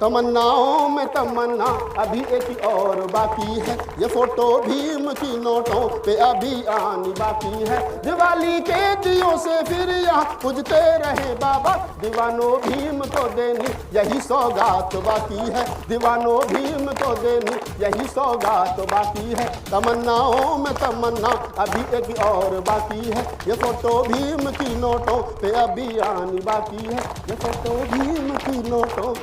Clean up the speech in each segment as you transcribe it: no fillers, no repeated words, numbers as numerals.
तमन्नाओं में तमन्ना अभी एक और बाकी है, ये फोटो भीम की नोटों पे अभी आनी बाकी है। दिवाली के दियों से फिर यहाँ पूजते रहे बाबा, दीवानो भीम को देनी यही सौगात बाकी है, दीवानो भीम को देनी यही सौगात बाकी है। तमन्नाओं में तमन्ना अभी एक और बाकी है, ये फोटो भीम की नोटों पे अभी आनी बाकी है, ये फोटो भीम की नोटों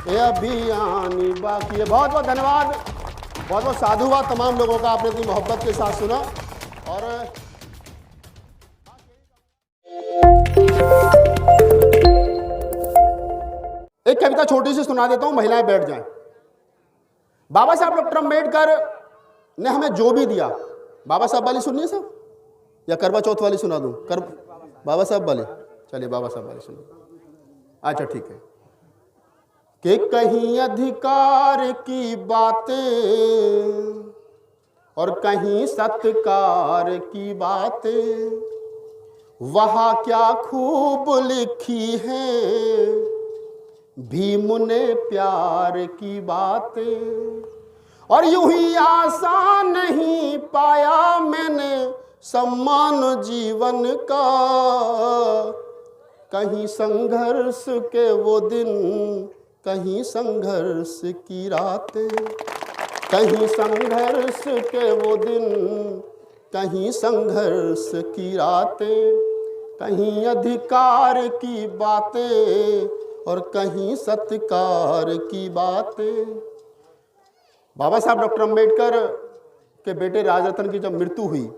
ये अभी आनी बाकी है। बहुत बहुत धन्यवाद, बहुत बहुत साधुवाद तमाम लोगों का, आपने इतनी मोहब्बत के साथ सुना। और एक कविता छोटी सी सुना देता हूं, महिलाएं बैठ जाएं। बाबा साहब डॉक्टर अम्बेडकर ने हमें जो भी दिया, बाबा साहब वाली सुनिए सब, या करवा चौथ वाली सुना दूं? बाबा साहब वाली, चलिए बाबा साहब वाली सुनिए। अच्छा ठीक है। कि कहीं अधिकार की बातें और कहीं सत्कार की बातें, वहाँ क्या खूब लिखी हैं भीम ने प्यार की बातें। और यूं ही आसान नहीं पाया मैंने सम्मान जीवन का, कहीं संघर्ष के वो दिन, कहीं संघर्ष की रातें, कहीं संघर्ष के वो दिन, कहीं संघर्ष की रातें, कहीं अधिकार की बातें और कहीं सत्कार की बातें। बाबा साहब डॉक्टर अम्बेडकर के बेटे राजरत्न की जब मृत्यु हुई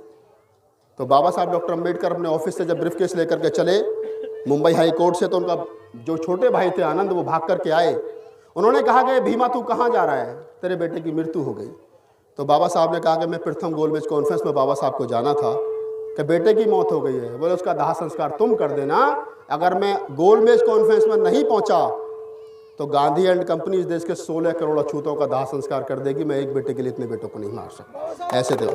तो बाबा साहब डॉक्टर अम्बेडकर अपने ऑफिस से जब ब्रीफकेस लेकर के चले मुंबई हाई कोर्ट से, तो उनका जो छोटे भाई थे आनंद, वो भाग करके आए। उन्होंने कहा कि भीमा तू कहाँ जा रहा है, तेरे बेटे की मृत्यु हो गई। तो बाबा साहब ने कहा कि मैं प्रथम गोलमेज कॉन्फ्रेंस में बाबा साहब को जाना था कि बेटे की मौत हो गई है, बोले उसका दाह संस्कार तुम कर देना। अगर मैं गोलमेज कॉन्फ्रेंस में नहीं पहुंचा तो गांधी एंड कंपनी इस देश के 16 करोड़ अछूतों का दाह संस्कार कर देगी। मैं एक बेटे के लिए इतने बेटों को नहीं मार सकता। ऐसे थे।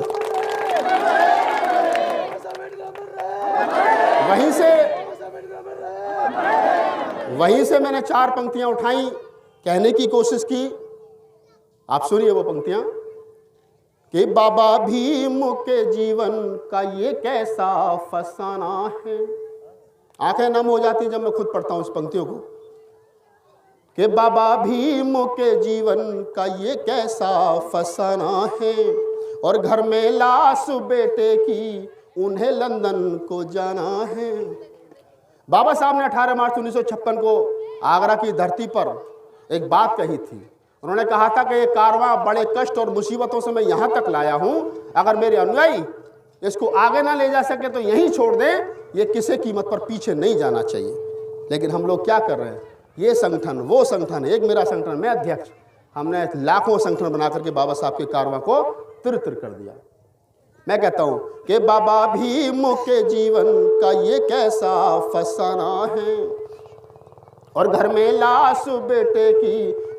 वहीं से मैंने 4 पंक्तियां उठाई, कहने की कोशिश की। आप सुनिए वो पंक्तियां कि बाबा भीम के जीवन का ये कैसा फसाना है। आंखें नम हो जाती जब मैं खुद पढ़ता हूं इस पंक्तियों को, कि बाबा भीम के जीवन का ये कैसा फसाना है, और घर में लाश बेटे की उन्हें लंदन को जाना है। बाबा साहब ने 18 मार्च 1956 को आगरा की धरती पर एक बात कही थी। उन्होंने कहा था कि ये कारवां बड़े कष्ट और मुसीबतों से मैं यहाँ तक लाया हूँ, अगर मेरे अनुयायी इसको आगे ना ले जा सके तो यहीं छोड़ दें, ये किसी कीमत पर पीछे नहीं जाना चाहिए। लेकिन हम लोग क्या कर रहे हैं, ये संगठन वो संगठन, एक मेरा संगठन, मैं अध्यक्ष, हमने लाखों संगठन बना करके बाबा साहब के कारवां को तिर-तिर कर दिया। मैं कहता हूं कि बाबा भीम के जीवन का ये कैसा फसाना है, और घर में लाश बेटे की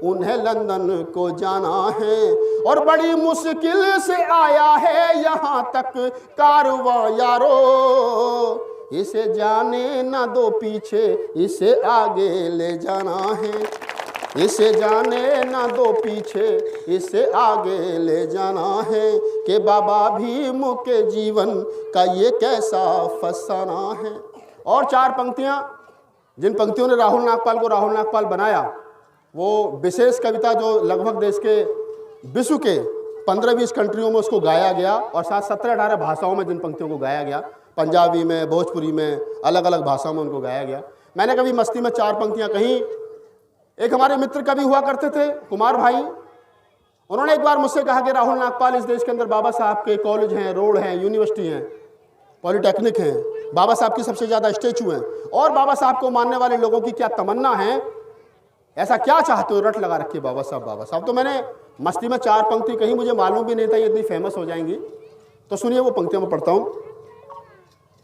उन्हें लंदन को जाना है, और बड़ी मुश्किल से आया है यहाँ तक कारवां यारो, इसे जाने ना दो पीछे, इसे आगे ले जाना है, इसे जाने ना दो पीछे, इसे आगे ले जाना है, कि बाबा भीम के जीवन का ये कैसा फसाना है। और 4 पंक्तियां, जिन पंक्तियों ने राहुल नागपाल को राहुल नागपाल बनाया, वो विशेष कविता जो लगभग देश के विश्व के 15-20 कंट्रियों में उसको गाया गया, और साथ 17-18 भाषाओं में जिन पंक्तियों को गाया गया, पंजाबी में, भोजपुरी में, अलग अलग भाषाओं में उनको गाया गया। मैंने कभी मस्ती में 4 पंक्तियां कहीं। एक हमारे मित्र कवि हुआ करते थे, कुमार भाई, उन्होंने एक बार मुझसे कहा कि राहुल नागपाल, इस देश के अंदर बाबा साहब के कॉलेज हैं, रोड हैं, यूनिवर्सिटी हैं, पॉलिटेक्निक हैं, बाबा साहब की सबसे ज़्यादा स्टैचू हैं, और बाबा साहब को मानने वाले लोगों की क्या तमन्ना है, ऐसा क्या चाहते हो, रट लगा रखिए बाबा साहब बाबा साहब। तो मैंने मस्ती में 4 पंक्ति कहीं, मुझे मालूम भी नहीं था ये इतनी फेमस हो जाएंगी। तो सुनिए वो पंक्तियां मैं पढ़ता हूँ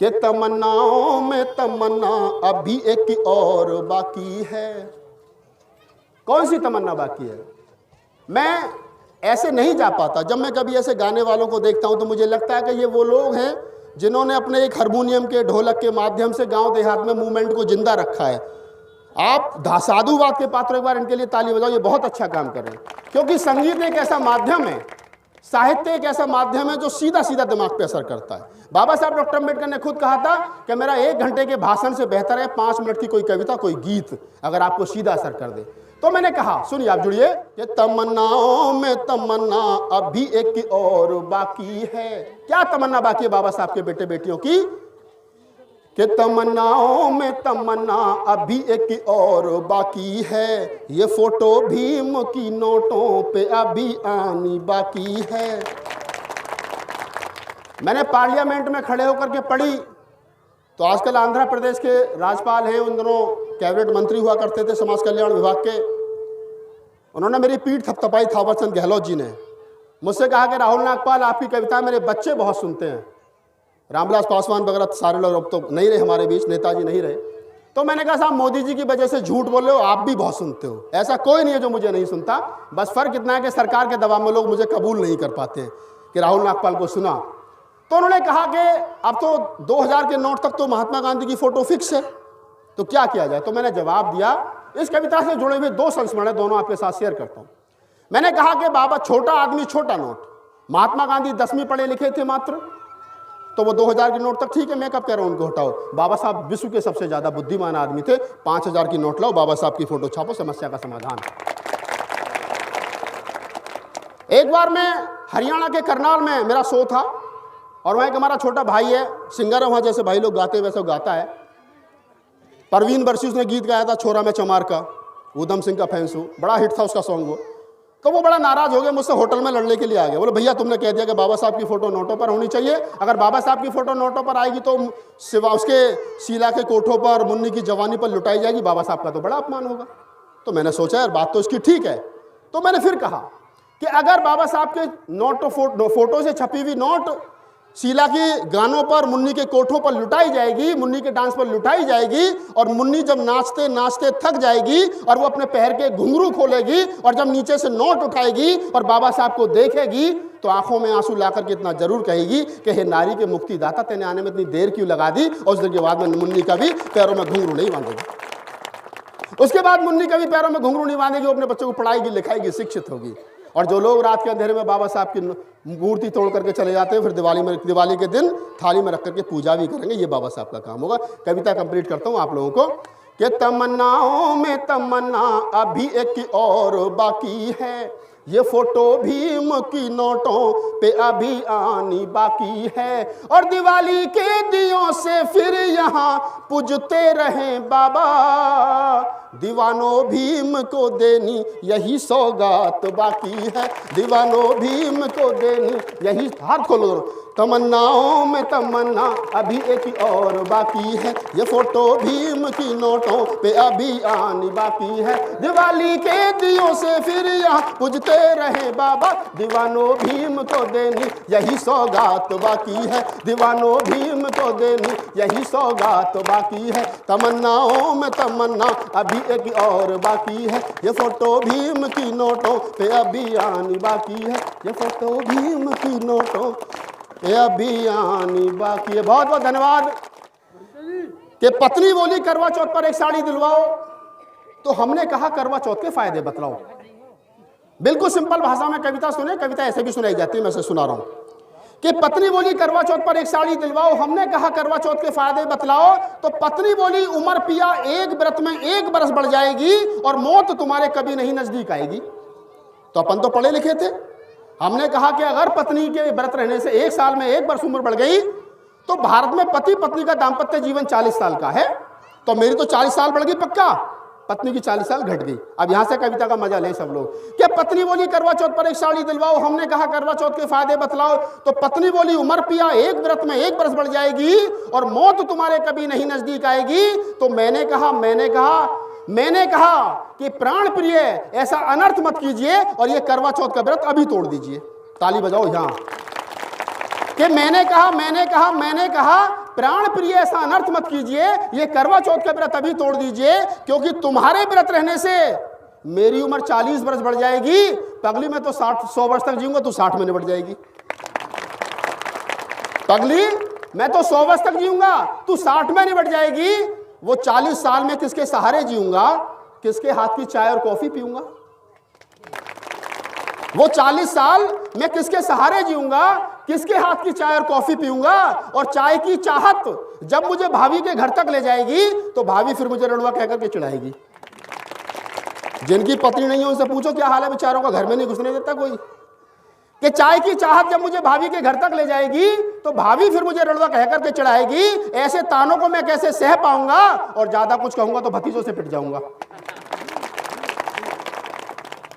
कि तमन्नाओं में तमन्ना अभी एक और बाकी है। कौन सी तमन्ना बाकी है? मैं ऐसे नहीं जा पाता। जब मैं कभी ऐसे गाने वालों को देखता हूं तो मुझे लगता है कि ये वो लोग हैं जिन्होंने अपने एक हारमोनियम के, ढोलक के माध्यम से गांव देहात में मूवमेंट को जिंदा रखा है। आप साधुवाद के पात्र, एक बार इनके लिए ताली बजाओ, ये बहुत अच्छा काम कर रहे हैं। क्योंकि संगीत एक ऐसा माध्यम है, साहित्य एक ऐसा माध्यम है जो सीधा सीधा दिमाग पे असर करता है। बाबा साहब डॉक्टर अम्बेडकर ने खुद कहा था कि मेरा 1 घंटे के भाषण से बेहतर है 5 मिनट की कोई कविता, कोई गीत, अगर आपको सीधा असर कर दे। तो मैंने कहा, सुनिए आप जुड़िए, कि तमन्नाओं में तमन्ना अभी एक और बाकी है। क्या तमन्ना बाकी है बाबा साहब के बेटे बेटियों की? कि तमन्नाओं में तमन्ना अभी एक और बाकी है, ये फोटो भीम की नोटों पे अभी आनी बाकी है। मैंने पार्लियामेंट में खड़े होकर के पढ़ी, तो आजकल आंध्र प्रदेश के राज्यपाल हैं, उन दोनों कैबिनेट मंत्री हुआ करते थे समाज कल्याण विभाग के। उन्होंने मेरी पीठ थपथपाई, थावरचंद गहलोत जी ने मुझसे कहा कि राहुल नागपाल, आपकी कविता मेरे बच्चे बहुत सुनते हैं। रामविलास पासवान वगैरह सारे लोग अब तो नहीं रहे हमारे बीच, नेताजी नहीं रहे। तो मैंने कहा, साहब मोदी जी की वजह से झूठ बोल रहे हो, आप भी बहुत सुनते हो। ऐसा कोई नहीं है जो मुझे नहीं सुनता, बस फर्क इतना है कि सरकार के दबाव में लोग मुझे कबूल नहीं कर पाते हैं कि राहुल नागपाल को सुना। तो उन्होंने कहा कि अब तो 2000 के नोट तक तो महात्मा गांधी की फोटो फिक्स है, तो क्या किया जाए। तो मैंने जवाब दिया, इस कविता से जुड़े हुए 2 संस्मरण है, दोनों आपके साथ शेयर करता हूं। मैंने कहा कि बाबा, छोटा आदमी छोटा नोट, महात्मा गांधी 10वीं पढ़े लिखे थे मात्र, तो वो 2000 के नोट तक ठीक है, मैं कब कह रहा हूं उनको हटाओ। बाबा साहब विश्व के सबसे ज्यादा बुद्धिमान आदमी थे, 5000 की नोट लाओ, बाबा साहब की फोटो छापो, समस्या का समाधान। एक बार मैं हरियाणा के करनाल में, मेरा शो था, और वहां एक हमारा छोटा भाई है, सिंगर है, वहां जैसे भाई लोग गाते वैसे गाता है, परवीन बरसी, उसने गीत गाया था छोरा में चमार का, उधम सिंह का फैंस हूं, बड़ा हिट था उसका सॉन्ग वो। तो वो बड़ा नाराज हो गया, मुझसे होटल में लड़ने के लिए आ गया। बोले, भैया तुमने कह दिया कि बाबा साहब की फोटो नोटों पर होनी चाहिए, अगर बाबा साहब की फोटो नोटों पर आएगी तो सिवा उसके शीला के कोठों पर, मुन्नी की जवानी पर लुटाई जाएगी, बाबा साहब का तो बड़ा अपमान होगा। तो मैंने सोचा यार बात तो इसकी ठीक है। तो मैंने फिर कहा कि अगर बाबा साहब के नोट, फोटो से छपी हुई नोट शीला के गानों पर, मुन्नी के कोठों पर लुटाई जाएगी, मुन्नी के डांस पर लुटाई जाएगी, और मुन्नी जब नाचते नाचते थक जाएगी और वो अपने पैर के घुंघरू खोलेगी, और जब नीचे से नोट उठाएगी और बाबा साहब को देखेगी, तो आंखों में आंसू लाकर के इतना जरूर कहेगी कि हे नारी के मुक्तिदाता, तेने आने में इतनी देर क्यों लगा दी। और उस दिन के बाद में मुन्नी का भी पैरों में घुंघरू नहीं बांधेगी। उसके बाद मुन्नी का भी पैरों में घुंघरू नहीं बांधेगी, वो अपने बच्चों को पढ़ाएगी, लिखाएगी, शिक्षित होगी। और जो लोग रात के अंधेरे में बाबा साहब की मूर्ति तोड़ करके चले जाते हैं, फिर दिवाली के दिन थाली में रख करके पूजा भी करेंगे, ये बाबा साहब का काम होगा। कविता कंप्लीट करता हूँ आप लोगों को, कि तमन्नाओं में तमन्ना अभी एक और बाकी है, ये फोटो भीम की नोटों पे अभी आनी बाकी है, और दिवाली के दियों से फिर यहाँ पूजते रहें बाबा, दीवानो भीम को देनी यही सौगात बाकी है, दीवानो भीम को देनी यही। हाथ खोलो दोनों। तमन्नाओं में तमन्ना अभी एक और बाकी है, ये फोटो भीम की नोटों पे अभी आनी बाकी है, दिवाली के दियों से फिर यहाँ पूजते रहे बाबा, दीवानो भीम को देनी यही सौगात बाकी है, दीवानो भीम को देनी यही सौगात बाकी है। तमन्नाओं में तमन्ना अभी एक और बाकी है, ये फोटो भीम की नोटों पे अभी आनी बाकी है, ये फोटो भीम की नोटों पे अभी आनी बाकी है। बहुत बहुत धन्यवाद। कि पत्नी बोली करवा चौथ पर एक साड़ी दिलवाओ, तो हमने कहा करवा चौथ के फायदे बतलाओ। बिल्कुल सिंपल भाषा में कविता सुने, कविता ऐसे भी सुनाई जाती है, मैं से सुना रहा हूं कि पत्नी बोली करवा चौथ पर एक साड़ी दिलवाओ, हमने कहा करवा चौथ के फायदे बतलाओ, तो पत्नी बोली उमर पिया एक व्रत में 1 बरस बढ़ जाएगी, और मौत तुम्हारे कभी नहीं नजदीक आएगी। तो अपन तो पढ़े लिखे थे, हमने कहा कि अगर पत्नी के व्रत रहने से 1 साल में 1 वर्ष उम्र बढ़ गई, तो भारत में पति पत्नी का दाम्पत्य जीवन 40 साल का है, तो मेरी तो 40 साल बढ़ गई पक्का, पत्नी की 40 साल घट गई। अब यहां से कविता का मजा ले सब लोग। कि पत्नी बोली करवा चौथ पर एक साड़ी दिलवाओ, हमने कहा करवा चौथ के फायदे बतलाओ, तो पत्नी बोली उमर पिया एक व्रत में 1 बरस बढ़ जाएगी, और मौत तुम्हारे कभी नहीं नजदीक आएगी। तो मैंने कहा कि प्राण प्रिय ऐसा अनर्थ मत कीजिए, और ये करवा चौथ का व्रत अभी तोड़ दीजिए। ताली बजाओ यहां। कि मैंने कहा प्राण प्रिय ऐसा अनर्थ मत कीजिए, ये करवा चौथ का व्रत अभी तोड़ दीजिए, क्योंकि तुम्हारे व्रत रहने से मेरी उम्र 40 वर्ष बढ़ जाएगी। पगली मैं तो 100 वर्ष तक जीऊंगा, तू 60 में निपट जाएगी। पगली मैं तो 100 वर्ष तक जीऊंगा, तू 60 में निपट जाएगी। वो 40 साल में किसके सहारे जीऊंगा, किसके हाथ की चाय और कॉफी पीऊंगा? वो 40 साल मैं किसके सहारे जीऊंगा, किसके हाथ की चाय और कॉफी पीऊंगा? और चाय की चाहत जब मुझे भाभी के घर तक ले जाएगी तो भाभी फिर मुझे रणवा कहकर के चिढ़ाएगी। जिनकी पत्नी नहीं है उनसे पूछो क्या हाल है बेचारों का, घर में नहीं घुसने देता कोई। कि चाय की चाहत जब मुझे भाभी के घर तक ले जाएगी तो भाभी फिर मुझे रणवा कहकर के चिढ़ाएगी। ऐसे तानों को मैं कैसे सह पाऊंगा, और ज्यादा कुछ कहूंगा तो भतीजों से पिट जाऊंगा।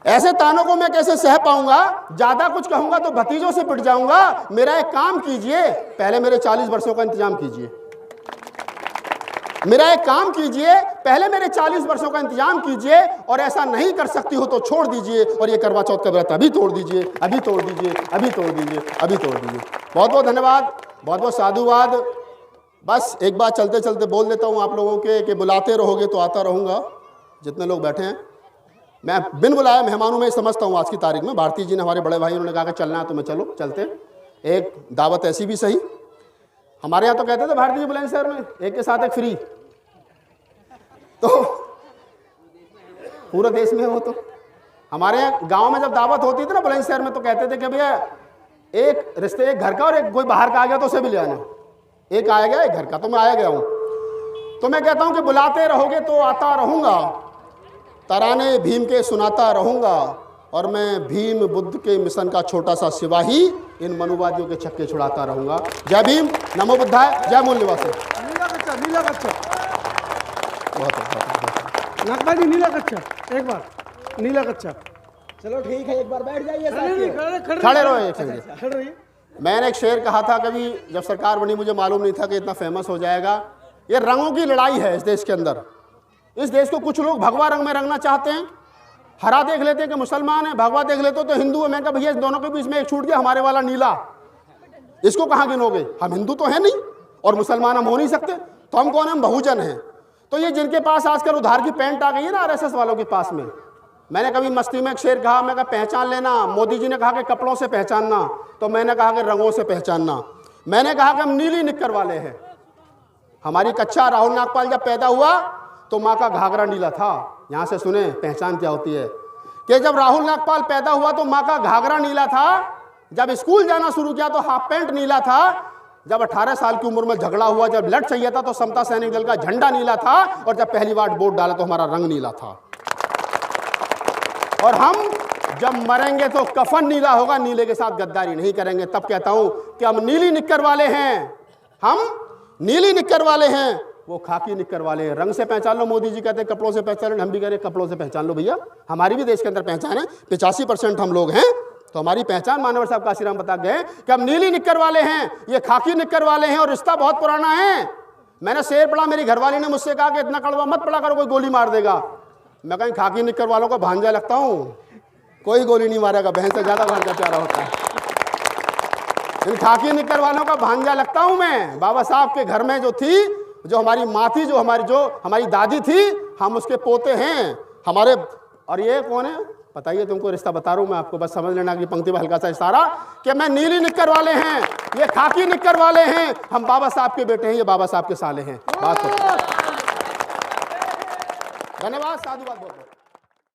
ऐसे तानों को मैं कैसे सह पाऊंगा, ज्यादा कुछ कहूंगा तो भतीजों से पिट जाऊंगा। मेरा एक काम कीजिए, पहले मेरे 40 वर्षों का इंतजाम कीजिए। मेरा एक काम कीजिए, पहले मेरे 40 वर्षों का इंतजाम कीजिए, और ऐसा नहीं कर सकती हो तो छोड़ दीजिए, और ये करवा चौथ का व्रत अभी तोड़ दीजिए, अभी तोड़ दीजिए, अभी तोड़ दीजिए, अभी तोड़ दीजिए। बहुत बहुत धन्यवाद, बहुत बहुत साधुवाद। बस एक बात चलते चलते बोल देता हूँ आप लोगों के कि बुलाते रहोगे तो आता रहूँगा। जितने लोग बैठे हैं, मैं बिन बुलाए मेहमानों में समझता हूँ। आज की तारीख में भारती जी ने, हमारे बड़े भाई, उन्होंने कहा कि चलना है तो मैं चलो, चलते। एक दावत ऐसी भी सही, हमारे यहाँ तो कहते थे भारती जी बुलंदशहर में एक के साथ एक फ्री, तो पूरे देश में हो। तो हमारे यहाँ गांव में जब दावत होती थी ना बुलंदशहर में, तो कहते थे कि भैया एक रिश्ते, एक घर का और एक कोई बाहर का आ गया तो उसे भी ले आना। एक आया गया, एक घर का, तो मैं आया गया हूँ। तो मैं कहता हूँ कि बुलाते रहोगे तो आता रहूँगा, तराने भीम के सुनाता रहूँगा, और मैं भीम बुद्ध के मिशन का छोटा सा सिपाही इन मनुवादियों के छक्के छुड़ाता रहूँगा। जय भीम, नमो बुद्धाय, जय मूल निवासी। नीला कच्चा, नीला कच्चा, बहुत नागपा जी नीला कच्चा, एक बार नीला कच्चा। चलो ठीक है, एक बार बैठ जाइए। खड़े रहो एक सेकंड। खड़े रहिए। मैंने एक शेर कहा था कभी, जब सरकार बनी, मुझे मालूम नहीं था कि इतना फेमस हो जाएगा। ये रंगों की लड़ाई है इस देश के अंदर। इस देश को कुछ लोग भगवा रंग में रंगना चाहते हैं। हरा देख लेते हैं कि मुसलमान है, भगवा देख लेते हो तो हिंदू है। मैं कहा भैया इस दोनों के बीच में एक छूट गया, हमारे वाला नीला, इसको कहाँ गिनोगे? हम हिंदू तो है नहीं और मुसलमान हम हो नहीं सकते, तो हम कौन है? हम बहुजन हैं। तो ये जिनके पास आजकल उधार की पैंट आ गई है ना आरएसएस वालों के पास में, मैंने कभी मस्ती में एक शेर कहा, मैं कहा पहचान लेना। मोदी जी ने कहा कि कपड़ों से पहचानना, तो मैंने कहा कि रंगों से पहचानना। मैंने कहा कि हम नीली निक्कर वाले हैं। हमारी कच्चा राहुल नागपाल जब पैदा हुआ तो माँ का घाघरा नीला था। यहाँ से सुने पहचान क्या होती है, कि जब राहुल नागपाल पैदा हुआ तो माँ का घाघरा नीला था। जब स्कूल जाना शुरू किया तो हाफ पैंट नीला था। जब 18 साल की उम्र में झगड़ा हुआ, जब ब्लड चाहिए था तो समता सैनिक दल का झंडा नीला था। और जब पहली बार वोट डाला तो हमारा रंग नीला था। और हम जब मरेंगे तो कफन नीला होगा, नीले के साथ गद्दारी नहीं करेंगे। तब कहता हूं कि हम नीली निक्कर वाले हैं, हम नीली निक्कर वाले हैं, वो खाकी निक्कर वाले हैं। रंग से पहचान लो, मोदी जी कहते हैं कपड़ों से पहचान लो, हम भी कह रहे हैं कपड़ों से पहचान लो। भैया हमारी भी देश के अंदर पहचान है, 85% हम लोग हैं, तो हमारी पहचान मानवर साहब काशीराम बता गए कि हम नीली निक्कर वाले हैं, ये खाकी निक्कर वाले हैं। और रिश्ता बहुत पुराना है। मैंने शेर पढ़ा, मेरी घरवाली ने मुझसे कहा कि इतना कड़वा मत पढ़ा करो, कोई गोली मार देगा। मैं कहीं खाकी निक्कर वालों को भांजा लगता हूँ, कोई गोली नहीं मारेगा, बहन से ज्यादा भांजा प्यारा होता है। इन खाकी निक्कर वालों का भांजा लगता हूं मैं। बाबा साहब के घर में जो थी, जो हमारी माँ थी, जो हमारी दादी थी, हम उसके पोते हैं हमारे। और ये कौन है बताइए? तुमको रिश्ता बता रहा हूं मैं आपको, बस समझ लेना कि पंक्ति में हल्का सा इशारा कि मैं नीली निक्कर वाले हैं, ये खाकी निक्कर वाले हैं, हम बाबा साहब के बेटे हैं, ये बाबा साहब के साले हैं। बात धन्यवाद, साधुवाद बहुत।